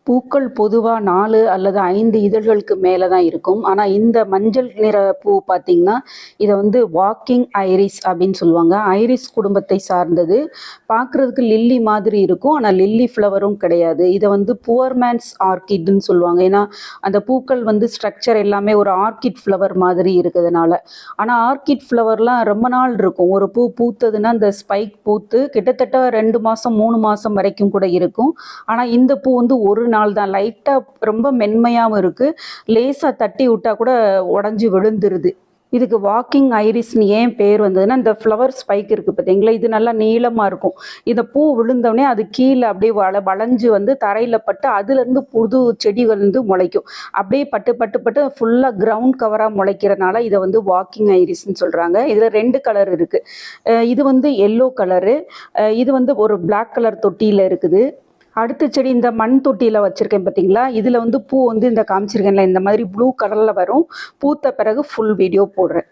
பூக்கள் பொதுவா 4 அல்லது 5 இதழ்களுக்கு மேல தான் இருக்கும். ஆனா, இந்த மஞ்சள் நிற பூ பார்த்தீங்கன்னா, இத வந்து வாக்கிங் ஐரிஸ் அப்படின்னு சொல்லுவாங்க. ஐரிஸ் குடும்பத்தை சார்ந்தது. பார்க்குறதுக்கு லில்லி மாதிரி இருக்கும். ஆனா, லில்லி ஃப்ளவரும் கிடையாது. இத வந்து புவர் மேன்ஸ் ஆர்க்கிட்ன்னு சொல்லுவாங்க. ஏன்னா, அந்த பூக்கள் வந்து ஸ்ட்ரக்சர் எல்லாமே ஒரு ஆர்க்கிட் ஃப்ளவர் மாதிரி இருக்குதுனால. ஆனா, ஆர்க்கிட் ஃப்ளவர்லாம் ரொம்ப நாள் இருக்கும். ஒரு பூ பூத்ததுன்னா, அந்த ஸ்பைக் பூத்து கிட்டத்தட்ட 2 மாசம், 3 மாசம் வரைக்கும் கூட இருக்கும். ஆனா, இந்த பூ வந்து ஒரு நாள் தான். லைட்டா ரொம்ப மென்மையாவும் இருக்கு. லேசா தட்டி விட்டா கூட உடைஞ்சு விழுந்துருது. இதுக்கு வாக்கிங் ஐரிஸ்ன்னு ஏன் பேர் வந்ததுன்னா, இந்த ஃப்ளவர் ஸ்பைக் இருக்கு பார்த்தீங்களா, இது நல்லா நீளமா இருக்கும். இந்த பூ விழுந்தோடனே அது கீழ அப்படியே வளைஞ்சு வந்து தரையில பட்டு, அதுலேருந்து புது செடிகள் வந்து முளைக்கும். அப்படியே பட்டு பட்டு பட்டு ஃபுல்லா கிரவுண்ட் கவரா முளைக்கிறனால இத வந்து வாக்கிங் ஐரிஸ்ன்னு சொல்றாங்க. இதுல 2 கலர் இருக்கு. இது வந்து எல்லோ கலரு. இது வந்து ஒரு பிளாக் கலர் தொட்டியில இருக்குது. அடுத்த செடி இந்த மண் தொட்டியில வச்சிருக்கேன் பார்த்தீங்களா, இதுல வந்து பூ வந்து இந்த காமிச்சிருக்கேன்ல, இந்த மாதிரி ப்ளூ கலர்ல வரும். பூத்த பிறகு ஃபுல் வீடியோ போடுறேன்.